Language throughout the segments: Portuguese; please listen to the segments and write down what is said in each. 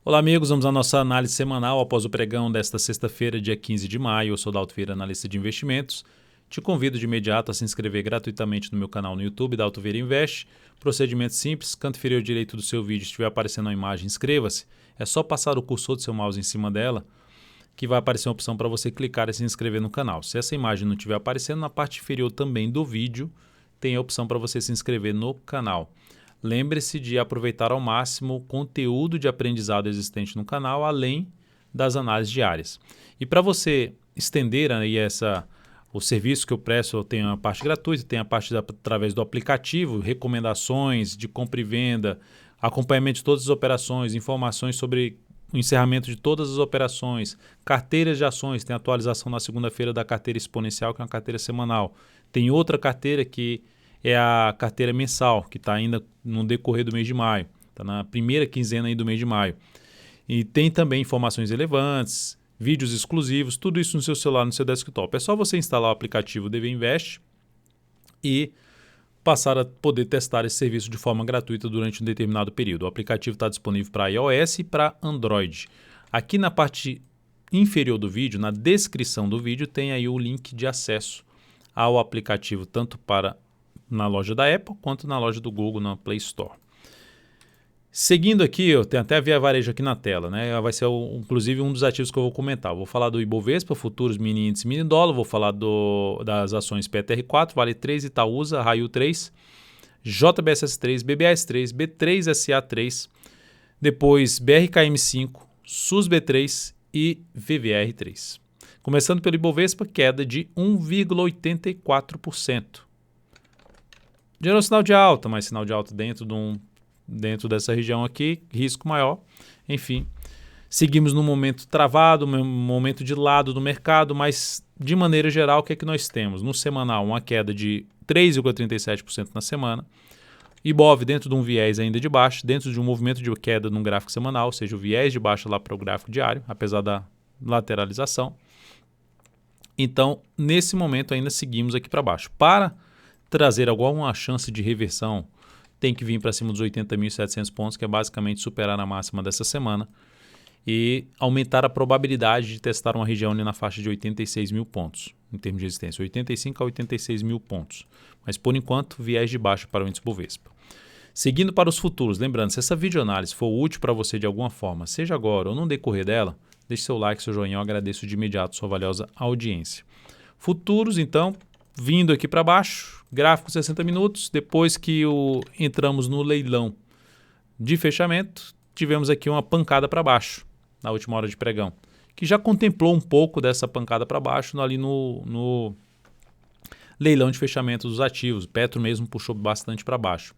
Olá amigos, vamos à nossa análise semanal após o pregão desta sexta-feira, dia 15 de maio. Eu sou Dalto Vieira, analista de investimentos. Te convido de imediato a se inscrever gratuitamente no meu canal no YouTube, Dalto Vieira Invest. Procedimento simples, canto inferior direito do seu vídeo, se estiver aparecendo a imagem, inscreva-se. É só passar o cursor do seu mouse em cima dela que vai aparecer uma opção para você clicar e se inscrever no canal. Se essa imagem não estiver aparecendo, na parte inferior também do vídeo tem a opção para você se inscrever no canal. Lembre-se de aproveitar ao máximo o conteúdo de aprendizado existente no canal, além das análises diárias. E para você estender aí o serviço que eu presto, eu tenho a parte gratuita, tem a parte através do aplicativo, recomendações de compra e venda, acompanhamento de todas as operações, informações sobre o encerramento de todas as operações, carteiras de ações, tem atualização na segunda-feira da carteira exponencial, que é uma carteira semanal. Tem outra carteira que é a carteira mensal, que está ainda no decorrer do mês de maio, está na primeira quinzena aí do mês de maio. E tem também informações relevantes, vídeos exclusivos, tudo isso no seu celular, no seu desktop. É só você instalar o aplicativo DV Invest e passar a poder testar esse serviço de forma gratuita durante um determinado período. O aplicativo está disponível para iOS e para Android. Aqui na parte inferior do vídeo, na descrição do vídeo, tem aí o link de acesso ao aplicativo, tanto para na loja da Apple quanto na loja do Google, na Play Store. Seguindo aqui, eu tenho até a Via Varejo aqui na tela, né? Vai ser inclusive um dos ativos que eu vou comentar. Vou falar do Ibovespa, futuros, mini índice, mini dólar, vou falar das ações PTR4, Vale 3, Itaúsa, Raio 3, JBSS 3, BBAS 3, B3SA 3, depois BRKM5, SUSB3 e VVR 3. Começando pelo Ibovespa, queda de 1,84%. Gerou sinal de alta, mas sinal de alta dentro dessa região aqui, risco maior. Enfim, seguimos num momento travado, um momento de lado do mercado, mas de maneira geral, o que é que nós temos? No semanal, uma queda de 3,37% na semana. Ibov dentro de um viés ainda de baixo, dentro de um movimento de queda no gráfico semanal, ou seja, o viés de baixo lá para o gráfico diário, apesar da lateralização. Então, nesse momento ainda seguimos aqui para baixo. Para trazer alguma chance de reversão, tem que vir para cima dos 80.700 pontos, que é basicamente superar a máxima dessa semana e aumentar a probabilidade de testar uma região ali na faixa de 86 mil pontos, em termos de resistência, 85 a 86 mil pontos. Mas, por enquanto, viés de baixo para o índice Bovespa. Seguindo para os futuros, lembrando, se essa videoanálise for útil para você de alguma forma, seja agora ou no decorrer dela, deixe seu like, seu joinha, eu agradeço de imediato sua valiosa audiência. Futuros, então, vindo aqui para baixo, gráfico 60 minutos, depois que entramos no leilão de fechamento, tivemos aqui uma pancada para baixo, na última hora de pregão, que já contemplou um pouco dessa pancada para baixo ali no leilão de fechamento dos ativos. O Petro mesmo puxou bastante para baixo.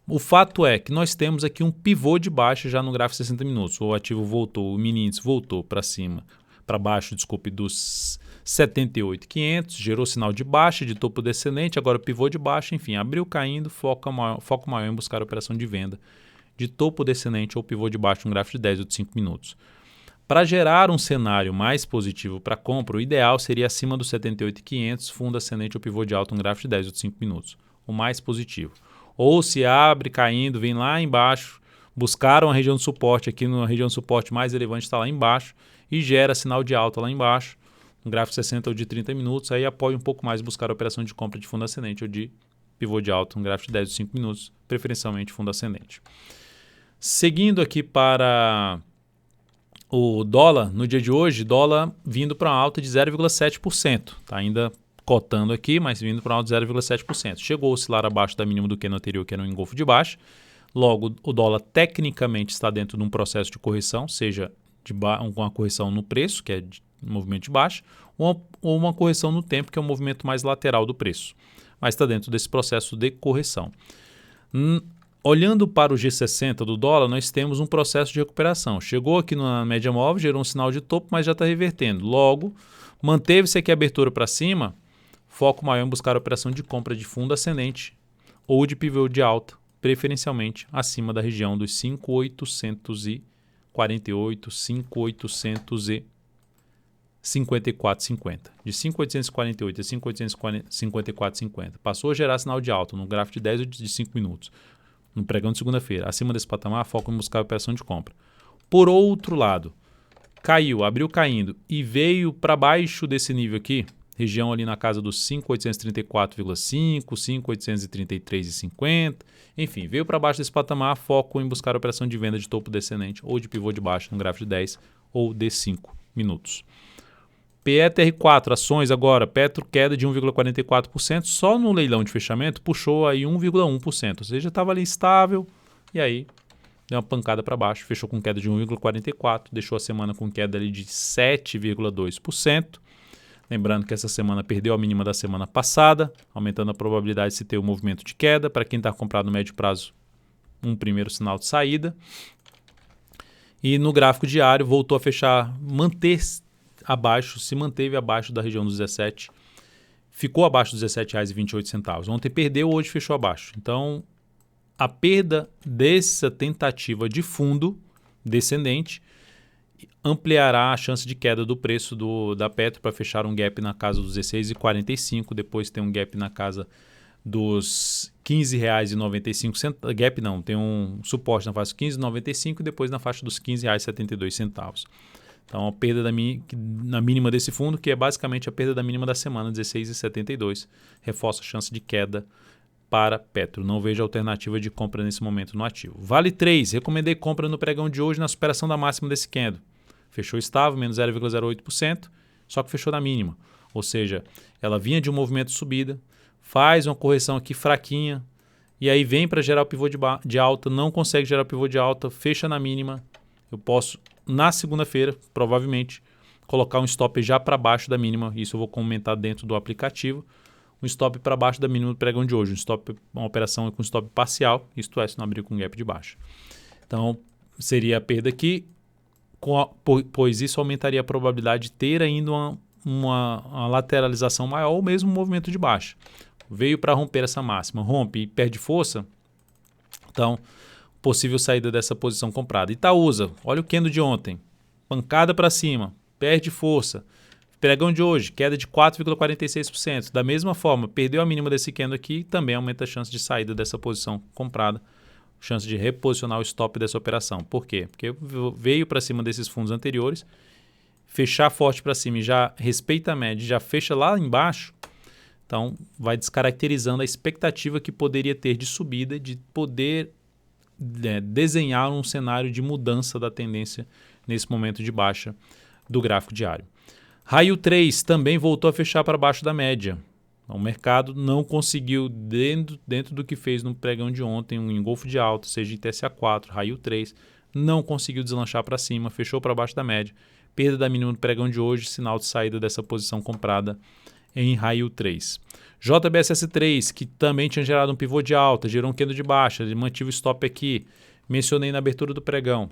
O fato é que nós temos aqui um pivô de baixa já no gráfico 60 minutos. O ativo voltou, o mini índice voltou para cima, para baixo, desculpe, dos 78.500, gerou sinal de baixa, de topo descendente, agora pivô de baixa, enfim, abriu caindo, foco maior em buscar a operação de venda de topo descendente ou pivô de baixa, um gráfico de 10 ou de 5 minutos. Para gerar um cenário mais positivo para compra, o ideal seria acima dos 78.500, fundo ascendente ou pivô de alta, um gráfico de 10 ou de 5 minutos, o mais positivo. Ou se abre caindo, vem lá embaixo, buscaram a região de suporte, aqui na região de suporte mais elevante está lá embaixo e gera sinal de alta lá embaixo, um gráfico 60 ou de 30 minutos, aí apoia um pouco mais buscar a operação de compra de fundo ascendente ou de pivô de alta, um gráfico de 10 ou 5 minutos, preferencialmente fundo ascendente. Seguindo aqui para o dólar, no dia de hoje, dólar vindo para uma alta de 0,7%, está ainda cotando aqui, mas vindo para uma alta de 0,7%. Chegou a oscilar abaixo da mínima do que no anterior, que era um engolfo de baixa. Logo, o dólar tecnicamente está dentro de um processo de correção, seja uma correção no preço, que é um movimento de baixa, ou uma correção no tempo, que é um movimento mais lateral do preço. Mas está dentro desse processo de correção. Olhando para o G60 do dólar, nós temos um processo de recuperação. Chegou aqui na média móvel, gerou um sinal de topo, mas já está revertendo. Logo, manteve-se aqui a abertura para cima, foco maior em buscar a operação de compra de fundo ascendente ou de pivô de alta, preferencialmente acima da região dos 5.848, 5.854,50. De 5.848 a 5.854,50. Passou a gerar sinal de alta no gráfico de 10 ou de 5 minutos. No pregão de segunda-feira, acima desse patamar, foco em buscar a operação de compra. Por outro lado, caiu, abriu caindo e veio para baixo desse nível aqui, região ali na casa dos 5.834,5, 5.833,50, enfim, veio para baixo desse patamar, foco em buscar a operação de venda de topo descendente ou de pivô de baixa no gráfico de 10 ou de 5 minutos. PETR4, ações agora, Petro queda de 1,44%, só no leilão de fechamento puxou aí 1,1%, ou seja, estava ali estável e aí deu uma pancada para baixo, fechou com queda de 1,44%, deixou a semana com queda ali de 7,2%. Lembrando que essa semana perdeu a mínima da semana passada, aumentando a probabilidade de se ter um movimento de queda. Para quem está comprado no médio prazo, um primeiro sinal de saída. E no gráfico diário voltou a fechar, se manteve abaixo da região dos 17, ficou abaixo dos R$ 17,28. Ontem perdeu, hoje fechou abaixo. Então, a perda dessa tentativa de fundo descendente ampliará a chance de queda do preço da Petro para fechar um gap na casa dos 16,45, depois tem um gap na casa dos R$ 15,95. Gap não, tem um suporte na faixa dos 15,95 e depois na faixa dos R$ 15,72. Então, a perda na mínima desse fundo, que é basicamente a perda da mínima da semana, 16,72, reforça a chance de queda para Petro. Não vejo alternativa de compra nesse momento no ativo. Vale 3, recomendei compra no pregão de hoje na superação da máxima desse candle. Fechou estável, menos 0,08%, só que fechou na mínima. Ou seja, ela vinha de um movimento de subida, faz uma correção aqui fraquinha, e aí vem para gerar o pivô de alta, não consegue gerar o pivô de alta, fecha na mínima. Eu posso, na segunda-feira, provavelmente, colocar um stop já para baixo da mínima. Isso eu vou comentar dentro do aplicativo. Um stop para baixo da mínima do pregão de hoje. Uma operação com stop parcial, isto é, se não abrir com gap de baixa. Então, seria a perda aqui, pois isso aumentaria a probabilidade de ter ainda uma lateralização maior ou mesmo um movimento de baixa. Veio para romper essa máxima, rompe e perde força, então possível saída dessa posição comprada. Itaúsa, olha o candle de ontem, pancada para cima, perde força. Pregão de hoje, queda de 4,46%. Da mesma forma, perdeu a mínima desse candle aqui, também aumenta a chance de saída dessa posição comprada, chance de reposicionar o stop dessa operação. Por quê? Porque veio para cima desses fundos anteriores, fechar forte para cima e já respeita a média, já fecha lá embaixo, então vai descaracterizando a expectativa que poderia ter de subida, de poder desenhar um cenário de mudança da tendência nesse momento de baixa do gráfico diário. Raio 3 também voltou a fechar para baixo da média. O mercado não conseguiu, dentro do que fez no pregão de ontem, um engolfo de alta, seja em TSA4, Raio 3, não conseguiu deslanchar para cima, fechou para baixo da média. Perda da mínima do pregão de hoje, sinal de saída dessa posição comprada em Raio 3. JBSS3, que também tinha gerado um pivô de alta, gerou um candle de baixa, ele mantive o stop aqui, mencionei na abertura do pregão.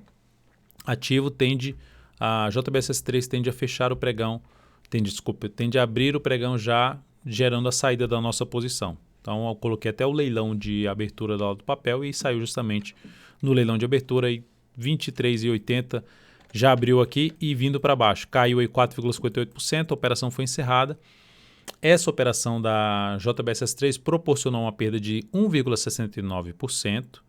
A JBSS3 tende a fechar o pregão, tende a abrir o pregão já gerando a saída da nossa posição. Então eu coloquei até o leilão de abertura do papel e saiu justamente no leilão de abertura aí 23,80, já abriu aqui e vindo para baixo. Caiu aí 4,58%, a operação foi encerrada. Essa operação da JBSS3 proporcionou uma perda de 1,69%.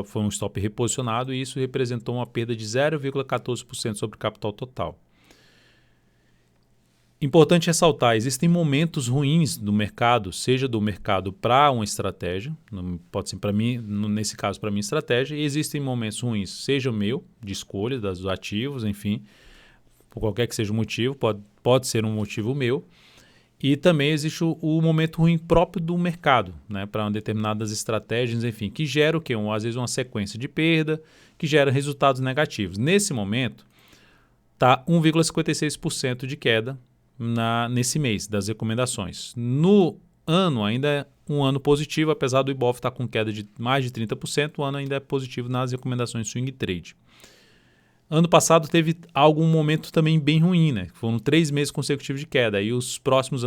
Foi um stop reposicionado e isso representou uma perda de 0,14% sobre o capital total. Importante ressaltar, existem momentos ruins do mercado, seja do mercado para uma estratégia, pode ser para mim, nesse caso para minha estratégia, e existem momentos ruins, seja o meu, de escolha dos ativos, enfim, por qualquer que seja o motivo, pode ser um motivo meu, e também existe o momento ruim próprio do mercado, né, para determinadas estratégias, enfim, que gera o quê? Às vezes uma sequência de perda, que gera resultados negativos. Nesse momento, está 1,56% de queda nesse mês das recomendações. No ano ainda é um ano positivo, apesar do Ibov estar com queda de mais de 30%, o ano ainda é positivo nas recomendações swing trade. Ano passado teve algum momento também bem ruim, né? Foram 3 meses consecutivos de queda e os próximos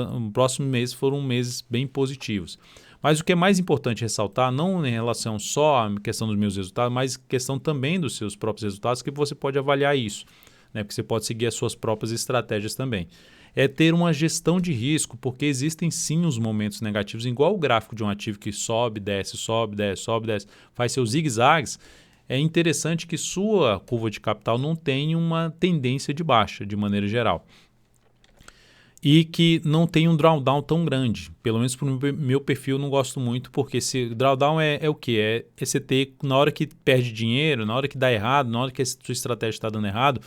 meses foram meses bem positivos. Mas o que é mais importante ressaltar, não em relação só à questão dos meus resultados, mas questão também dos seus próprios resultados, que você pode avaliar isso, né? Porque você pode seguir as suas próprias estratégias também. É ter uma gestão de risco, porque existem sim os momentos negativos, igual o gráfico de um ativo que sobe, desce, sobe, desce, sobe, desce, faz seus zigue-zagues. é interessante que sua curva de capital não tenha uma tendência de baixa, de maneira geral. E que não tenha um drawdown tão grande. Pelo menos para o meu perfil eu não gosto muito, porque se drawdown é o quê? É você ter, na hora que perde dinheiro, na hora que dá errado, na hora que a sua estratégia está dando errado,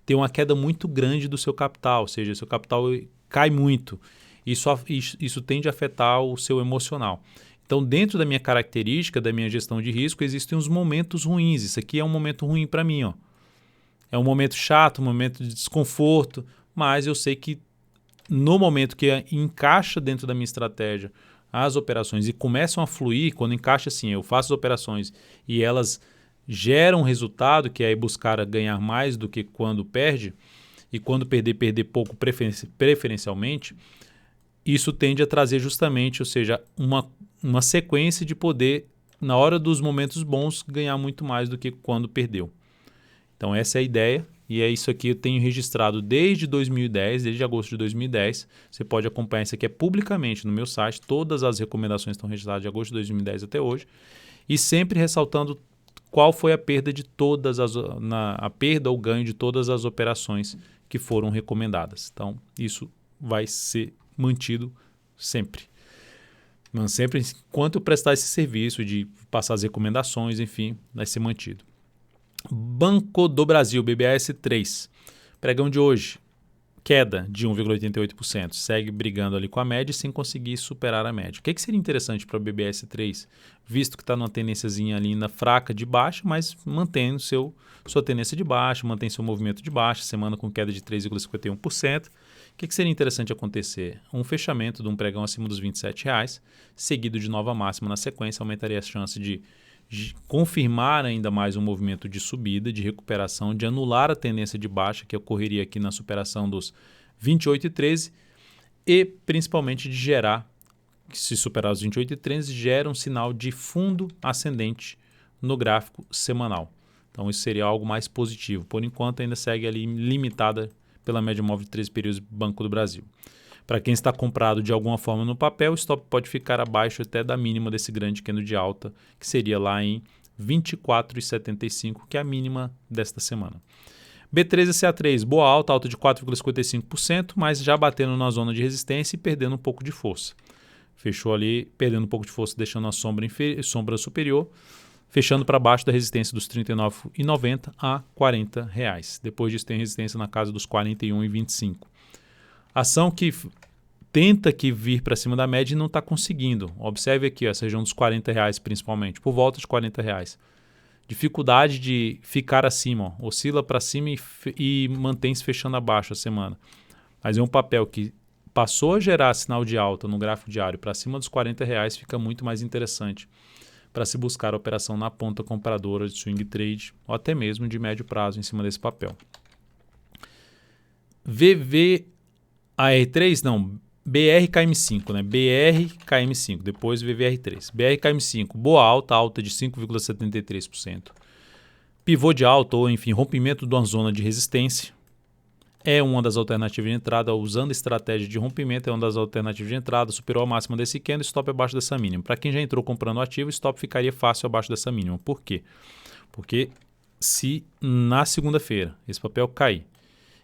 ter uma queda muito grande do seu capital, ou seja, seu capital cai muito. Isso tende a afetar o seu emocional. Então, dentro da minha característica, da minha gestão de risco, existem os momentos ruins. Isso aqui é um momento ruim para mim. Ó. É um momento chato, um momento de desconforto, mas eu sei que no momento que encaixa dentro da minha estratégia as operações e começam a fluir, quando encaixa assim, eu faço as operações e elas geram resultado, que é buscar ganhar mais do que quando perde, e quando perder pouco preferencialmente, isso tende a trazer justamente, ou seja, uma sequência de poder, na hora dos momentos bons, ganhar muito mais do que quando perdeu. Então essa é a ideia. E é isso aqui eu tenho registrado desde 2010, desde agosto de 2010. Você pode acompanhar isso aqui publicamente no meu site. Todas as recomendações estão registradas de agosto de 2010 até hoje. E sempre ressaltando qual foi a perda de todas a perda ou ganho de todas as operações que foram recomendadas. Então, isso vai ser mantido sempre. Mas sempre enquanto eu prestar esse serviço de passar as recomendações, enfim, vai ser mantido. Banco do Brasil, BBAS 3. Pregão de hoje, queda de 1,88%. Segue brigando ali com a média sem conseguir superar a média. O que seria interessante para o BBAS 3? Visto que está numa tendênciazinha ali na fraca de baixa, mas mantém sua tendência de baixa, mantém seu movimento de baixa, semana com queda de 3,51%. O que seria interessante acontecer? Um fechamento de um pregão acima dos R$ 27,00, seguido de nova máxima na sequência, aumentaria a chance de confirmar ainda mais um movimento de subida, de recuperação, de anular a tendência de baixa que ocorreria aqui na superação dos 28,13 e principalmente de gerar, se superar os 28,13, gera um sinal de fundo ascendente no gráfico semanal. Então isso seria algo mais positivo. Por enquanto ainda segue ali limitada pela média móvel de 13 períodos Banco do Brasil. Para quem está comprado de alguma forma no papel, o stop pode ficar abaixo até da mínima desse grande candle de alta, que seria lá em 24,75, que é a mínima desta semana. B13CA3, boa alta de 4,55%, mas já batendo na zona de resistência e perdendo um pouco de força. Fechou ali, perdendo um pouco de força, deixando a sombra superior, fechando para baixo da resistência dos R$ 39,90 a R$ 40. Depois disso tem resistência na casa dos R$ 41,25. Ação que tenta vir para cima da média e não está conseguindo. Observe aqui, essa região dos R$ 40 principalmente, por volta de R$ 40. Dificuldade de ficar acima, oscila para cima e mantém-se fechando abaixo a semana. Mas é um papel que passou a gerar sinal de alta no gráfico diário para cima dos R$ 40, fica muito mais interessante para se buscar a operação na ponta compradora de swing trade ou até mesmo de médio prazo em cima desse papel. VVAR3, não, BRKM5, né? BRKM5, depois VVR3. BRKM5, boa alta de 5,73%. Pivô de alta ou, enfim, rompimento de uma zona de resistência. É uma das alternativas de entrada, usando estratégia de rompimento, é uma das alternativas de entrada, superou a máxima desse candle, stop abaixo dessa mínima. Para quem já entrou comprando ativo, stop ficaria fácil abaixo dessa mínima. Por quê? Porque se na segunda-feira esse papel cair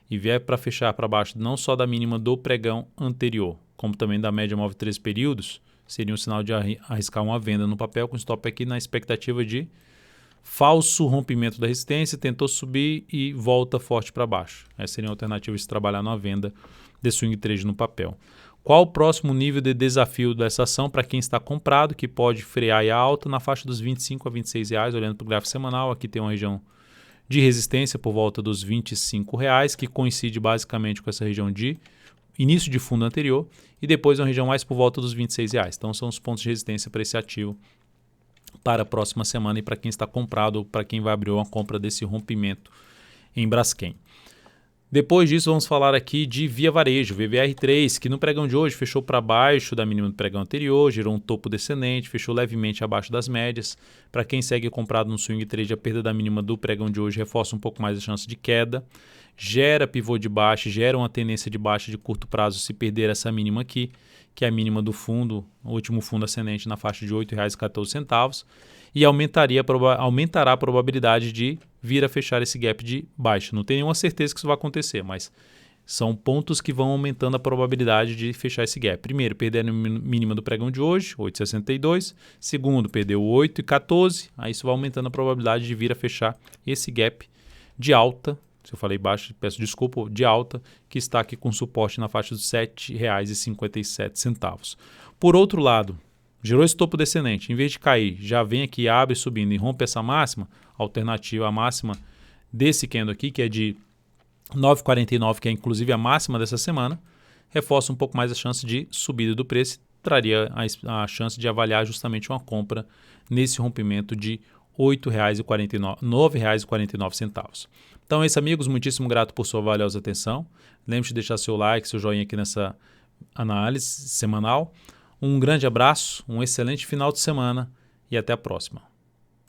e vier para fechar para baixo não só da mínima do pregão anterior, como também da média móvel 13 períodos, seria um sinal de arriscar uma venda no papel com stop aqui na expectativa de falso rompimento da resistência, tentou subir e volta forte para baixo. Essa seria uma alternativa de se trabalhar numa venda de swing trade no papel. Qual o próximo nível de desafio dessa ação para quem está comprado, que pode frear a alta na faixa dos 25 a 26 reais, olhando para o gráfico semanal? Aqui tem uma região de resistência por volta dos 25 reais, que coincide basicamente com essa região de início de fundo anterior, e depois uma região mais por volta dos 26 reais. Então são os pontos de resistência para esse ativo para a próxima semana e para quem está comprado ou para quem vai abrir uma compra desse rompimento em Braskem. Depois disso, vamos falar aqui de Via Varejo, VVR3, que no pregão de hoje fechou para baixo da mínima do pregão anterior, gerou um topo descendente, fechou levemente abaixo das médias. Para quem segue comprado no swing trade, a perda da mínima do pregão de hoje reforça um pouco mais a chance de queda, gera pivô de baixa, gera uma tendência de baixa de curto prazo se perder essa mínima aqui, que é a mínima do fundo, o último fundo ascendente na faixa de R$ 8,14. e aumentará a probabilidade de vir a fechar esse gap de baixa. Não tenho nenhuma certeza que isso vai acontecer, mas são pontos que vão aumentando a probabilidade de fechar esse gap. Primeiro, perder a mínima do pregão de hoje, 8,62. Segundo, perdeu 8,14. Aí isso vai aumentando a probabilidade de vir a fechar esse gap de alta. Se eu falei baixo, peço desculpa, de alta, que está aqui com suporte na faixa dos R$ 7,57. Por outro lado, gerou esse topo descendente, em vez de cair, já vem aqui, abre subindo e rompe essa máxima, alternativa à máxima desse candle aqui, que é de 9,49, que é inclusive a máxima dessa semana, reforça um pouco mais a chance de subida do preço, traria a chance de avaliar justamente uma compra nesse rompimento de R$ 9,49. Então é isso, amigos, muitíssimo grato por sua valiosa atenção. Lembre-se de deixar seu like, seu joinha aqui nessa análise semanal. Um grande abraço, um excelente final de semana e até a próxima.